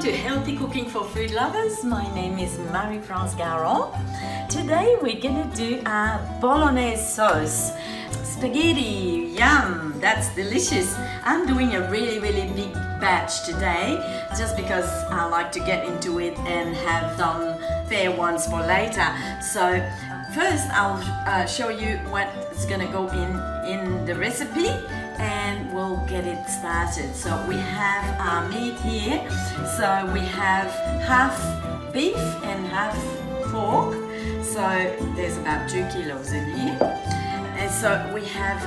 to Healthy Cooking for Food Lovers. My name is Marie-France Garon. Today we're gonna do a Bolognese sauce. Spaghetti, yum, that's delicious. I'm doing a really big batch today just because I like to get into it and have some fair ones for later. So first I'll show you what's gonna go in the recipe and we'll get it started. So we have our meat here. So we have half beef and half pork. So there's about 2 kilos in here. And so we have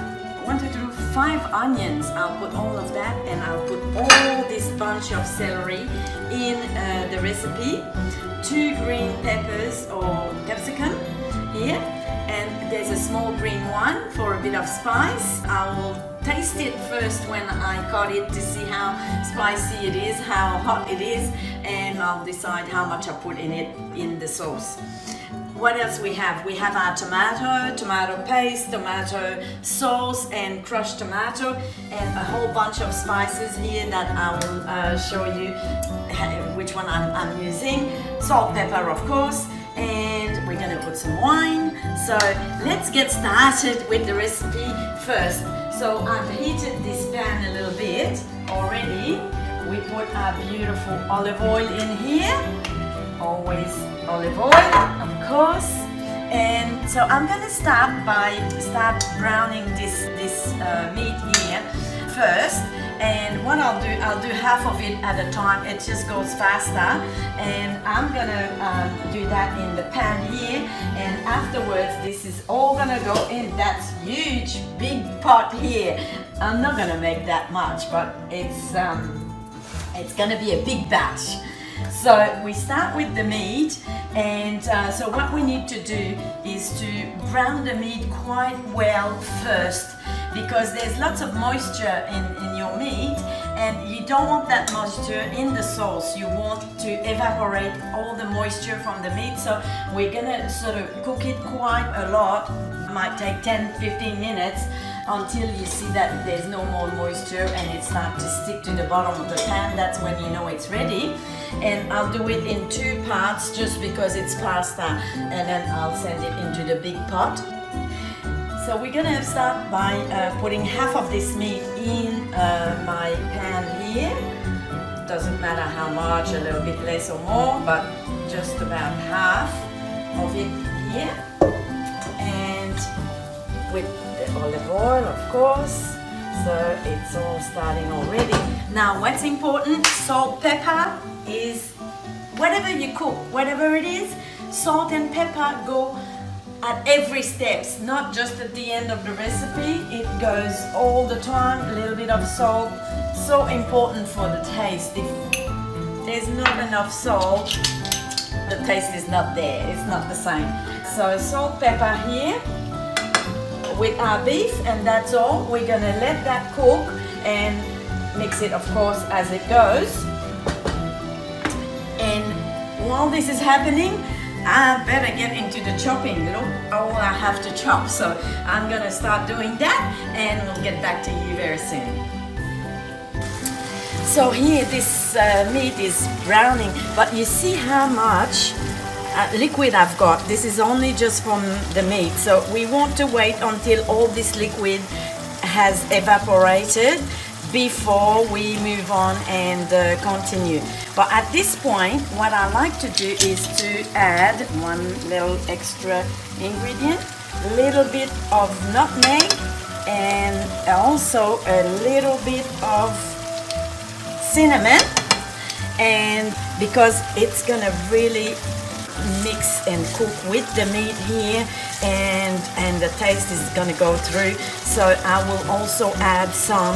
5 onions. I'll put all of that, and I'll put all this bunch of celery in the recipe. 2 green peppers or capsicum here, and there's a small green one for a bit of spice. I will taste it first when I cut it to see how spicy it is, how hot it is, and I'll decide how much I put in it in the sauce. What else we have? We have our tomato paste, tomato sauce, and crushed tomato, and a whole bunch of spices here that I will show you which one I'm using. Salt, pepper, of course, and we're gonna put some wine. So let's get started with the recipe first. So I've heated this pan a little bit already. We put our beautiful olive oil in here. Always olive oil, of course. And so I'm gonna start browning this meat here first. And what I'll do half of it at a time. It just goes faster. And I'm gonna do that in the pan here. And afterwards, this is all gonna go in that huge, big pot here. I'm not gonna make that much, but it's gonna be a big batch. So we start with the meat, and so what we need to do is to brown the meat quite well first, because there's lots of moisture in your meat, and you don't want that moisture in the sauce. You want to evaporate all the moisture from the meat. So we're gonna sort of cook it quite a lot. It might take 10-15 minutes until you see that there's no more moisture and it starts to stick to the bottom of the pan. That's when you know it's ready. And I'll do it in 2 parts just because it's pasta, and then I'll send it into the big pot. So we're gonna start by putting half of this meat in my pan here. Doesn't matter how much, a little bit less or more, but just about half of it here. And with the olive oil, of course. So it's all starting already. Now what's important, salt, pepper, is whatever you cook, whatever it is, salt and pepper go at every steps, not just at the end of the recipe. It goes all the time. A little bit of salt, so important for the taste. If there's not enough salt, the taste is not there, it's not the same. So salt, pepper here with our beef, and that's all. We're gonna let that cook and mix it, of course, as it goes. And while this is happening, I better get into the chopping. Look, all I have to chop. So I'm gonna start doing that, and we'll get back to you very soon. So here this meat is browning, but you see how much liquid I've got. This is only just from the meat, so we want to wait until all this liquid has evaporated before we move on and continue. But at this point, what I like to do is to add one little extra ingredient, a little bit of nutmeg, and also a little bit of cinnamon, and because it's gonna really mix and cook with the meat here, and the taste is gonna go through. So I will also add some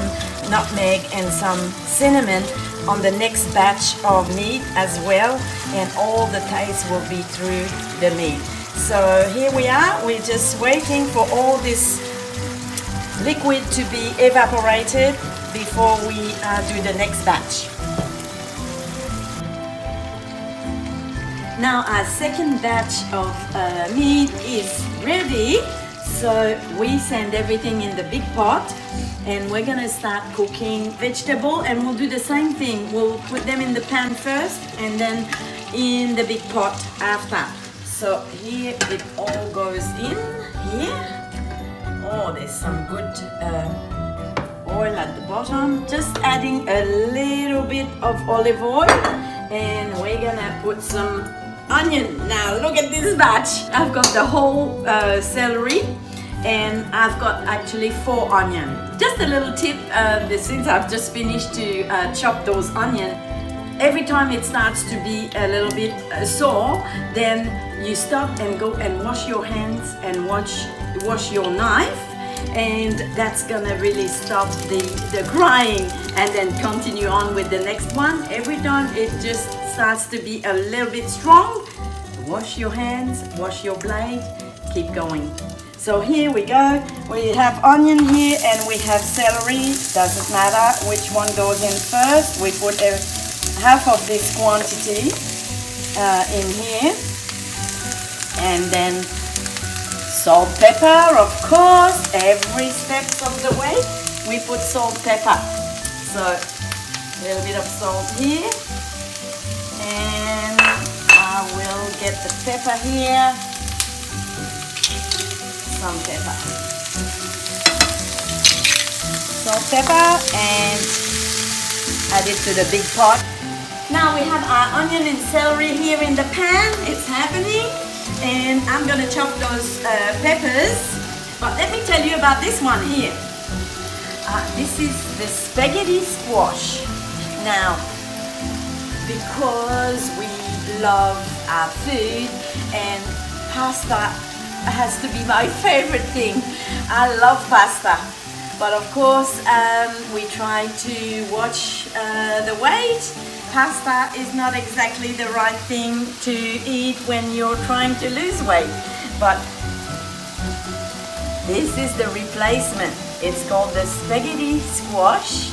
nutmeg and some cinnamon on the next batch of meat as well, and all the taste will be through the meat. So here we are, we're just waiting for all this liquid to be evaporated before we do the next batch. Now our second batch of meat is ready. So we send everything in the big pot, and we're gonna start cooking vegetable, and we'll do the same thing. We'll put them in the pan first and then in the big pot after. So here it all goes in here. Oh, there's some good oil at the bottom. Just adding a little bit of olive oil, and we're gonna put some onion. Now look at this batch. I've got the whole celery, and I've got actually 4 onions. Just a little tip, since I've just finished to chop those onions, every time it starts to be a little bit sore, then you stop and go and wash your hands and wash your knife, and that's gonna really stop the crying, and then continue on with the next one. Every time it just starts to be a little bit strong, wash your hands, wash your blade, keep going. So here we go. We have onion here and we have celery. Doesn't matter which one goes in first. We put half of this quantity in here, and then salt, pepper, of course. Every step of the way we put salt, pepper. So a little bit of salt here, and I will get the pepper here. Some pepper, salt, pepper, and add it to the big pot. Now we have our onion and celery here in the pan. It's happening, and I'm gonna chop those peppers. But let me tell you about this one here. This is the spaghetti squash. Now, because we love our food, and pasta has to be my favorite thing. I love pasta, but of course we try to watch the weight. Pasta is not exactly the right thing to eat when you're trying to lose weight, but this is the replacement. It's called the spaghetti squash,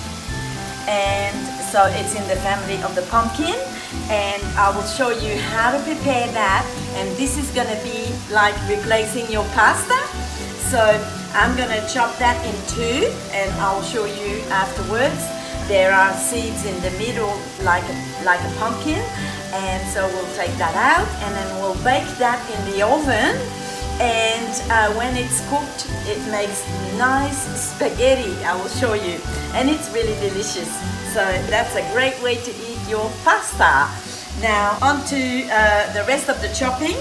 and so it's in the family of the pumpkin, and I will show you how to prepare that. And this is gonna be like replacing your pasta. So I'm gonna chop that in 2, and I'll show you afterwards. There are seeds in the middle like a pumpkin, and so we'll take that out, and then we'll bake that in the oven. And when it's cooked, it makes nice spaghetti. I will show you, and it's really delicious. So that's a great way to eat your pasta. Now on to the rest of the chopping,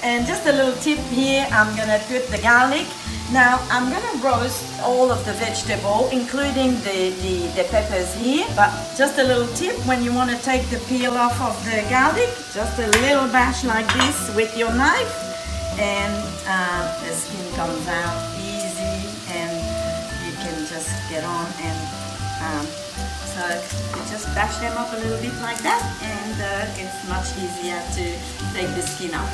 and just a little tip here, I'm gonna put the garlic. Now I'm gonna roast all of the vegetable, including the peppers here, but just a little tip, when you wanna take the peel off of the garlic, just a little bash like this with your knife, and the skin comes out easy, and you can just get on, and so you just bash them up a little bit like that, and it's much easier to take the skin off.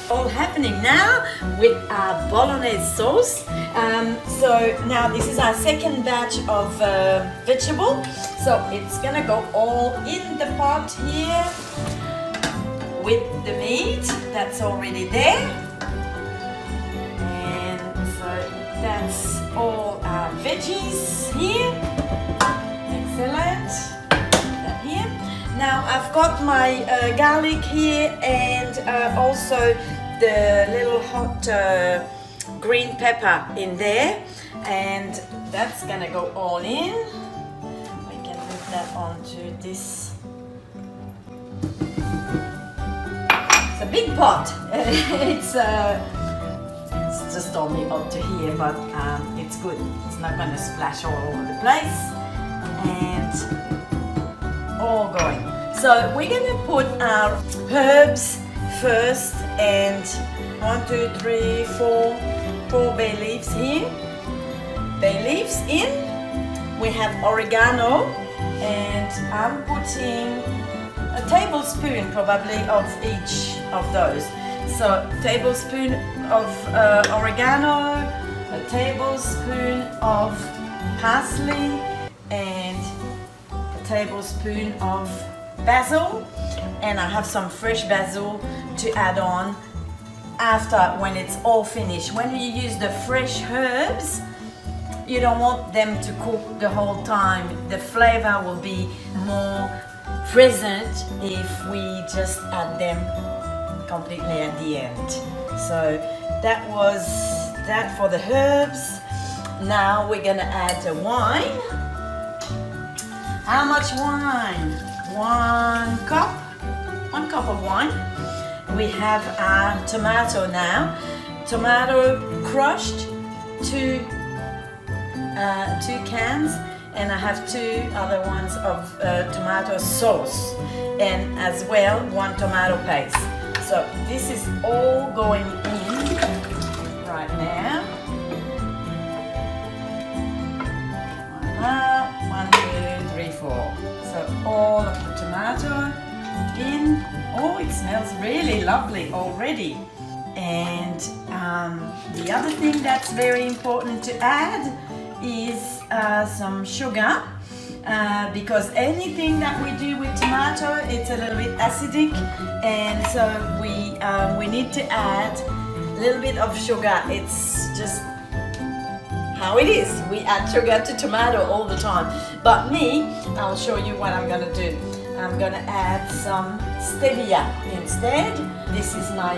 All happening now with our bolognese sauce. So now this is our second batch of vegetable. So it's gonna go all in the pot here with the meat that's already there. And so that's all our veggies here. Excellent. That here. Now I've got my garlic here, and also the little hot green pepper in there, and that's gonna go all in. We can put that onto this. It's a big pot. It's just only up to here, but it's good. It's not gonna splash all over the place, and all going. So we're gonna put our herbs first, and 1, 2, 3, 4 bay leaves here. Bay leaves in. We have oregano, and I'm putting a tablespoon probably of each of those. So tablespoon of oregano, a tablespoon of parsley, and a tablespoon of basil, and I have some fresh basil to add on after, when it's all finished. When you use the fresh herbs, you don't want them to cook the whole time. The flavor will be more present if we just add them completely at the end. So that was that for the herbs. Now we're gonna add the wine. How much wine? 1 cup. 1 cup of wine. We have our tomato now. Tomato crushed, two cans, and I have 2 other ones of tomato sauce, and as well 1 tomato paste. So this is all going in right now. One, two, three, 4. So all of the tomato in. Oh, it smells really lovely already. And the other thing that's very important to add is some sugar, because anything that we do with tomato, it's a little bit acidic, and so we need to add a little bit of sugar. It's just how it is. We add sugar to tomato all the time. But me, I'll show you what I'm gonna do. I'm gonna add some stevia instead. This is my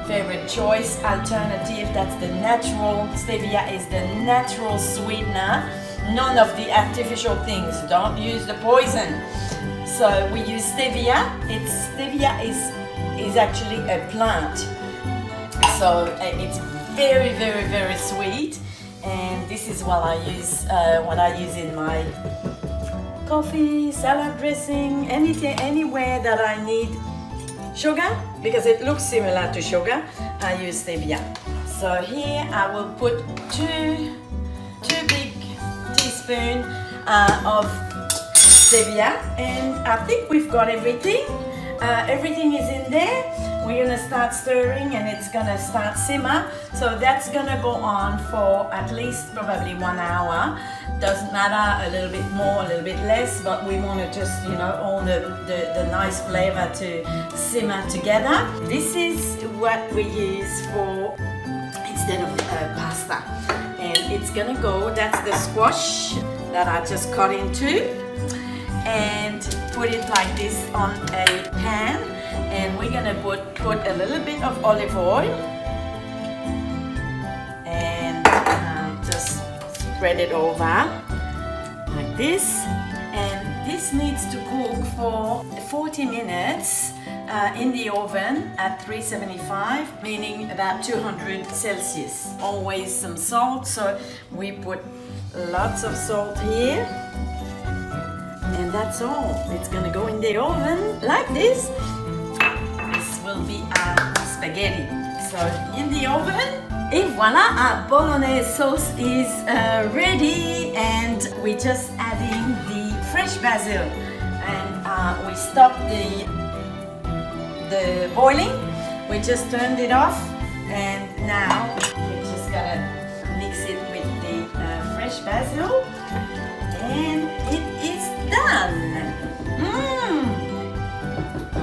favorite choice alternative. That's the natural. Stevia is the natural sweetener. None of the artificial things. Don't use the poison. So we use stevia. Stevia is actually a plant. So it's very, very, very sweet. And this is what I use in my coffee, salad dressing, anything, anywhere that I need sugar, because it looks similar to sugar, I use stevia. So here I will put two big teaspoons of stevia, and I think we've got everything. Everything is in there. We're gonna start stirring, and it's gonna start simmer. So that's gonna go on for at least probably 1 hour. Doesn't matter, a little bit more, a little bit less, but we want to just, all the nice flavor to simmer together. This is what we use for instead of pasta. And it's gonna go, that's the squash that I just cut into, and put it like this on a pan. And we're gonna put a little bit of olive oil, and just spread it over like this. And this needs to cook for 40 minutes in the oven at 375, meaning about 200 Celsius. Always some salt, so we put lots of salt here. And that's all. It's gonna go in the oven like this. This will be our spaghetti. So in the oven. Et voila, our bolognese sauce is ready, and we're just adding the fresh basil. And we stopped the boiling. We just turned it off, and now we're just gonna mix it with the fresh basil, and it is done. Oh,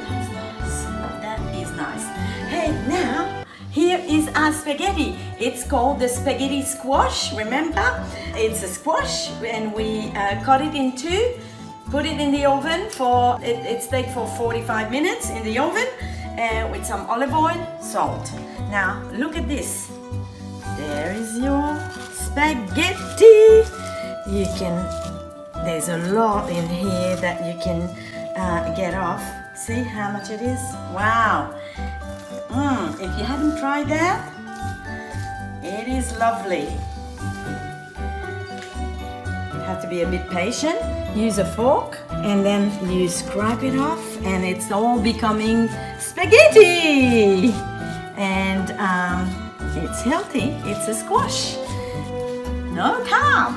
that's nice. That is nice. Hey, now here is our spaghetti. It's called the spaghetti squash. Remember, it's a squash, and we cut it in 2. Put it in the oven for it takes for 45 minutes in the oven, with some olive oil, salt. Now look at this. There is your spaghetti. There's a lot in here that you can get off. See how much it is? Wow. If you haven't tried that, it is lovely. You have to be a bit patient. Use a fork, and then you scrape it off, and it's all becoming spaghetti. And it's healthy. It's a squash. No carb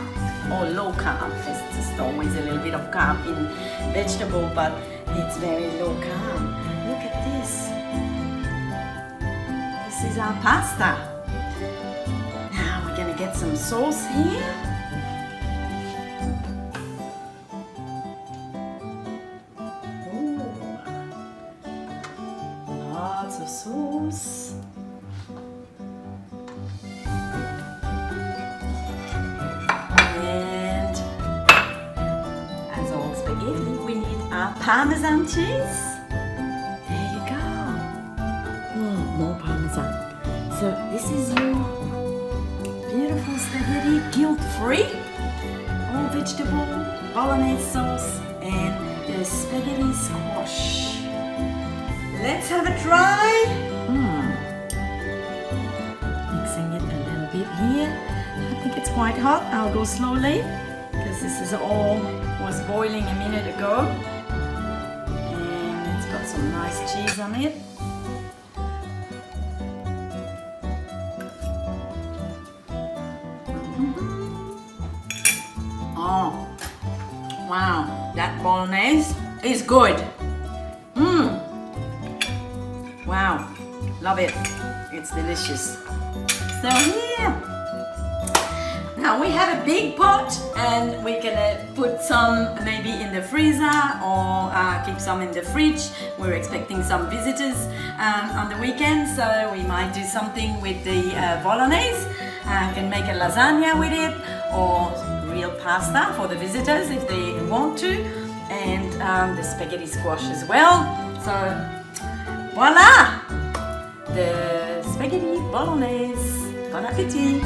or low carb. There's just always a little bit of carb in vegetable, but it's very low carb. Look at this. This is our pasta. Now we're gonna get some sauce here. Ooh. Lots of of sauce. And as all spaghetti, we need our Parmesan cheese. There you go. Oh, more Parmesan. So this is your beautiful spaghetti, guilt-free, all vegetable, Bolognese sauce, and the spaghetti squash. Let's have a try. Mixing it a little bit here. I think it's quite hot. I'll go slowly because this is all was boiling a minute ago. And it's got some nice cheese on it. Oh, wow, that Bolognese is good. Wow, love it. It's delicious. So here, now we have a big pot and we're gonna put some maybe in the freezer or keep some in the fridge. We're expecting some visitors on the weekend, so we might do something with the Bolognese. Can make a lasagna with it or real pasta for the visitors if they want to, and the spaghetti squash as well. So voila, the spaghetti bolognese. Bon appetit!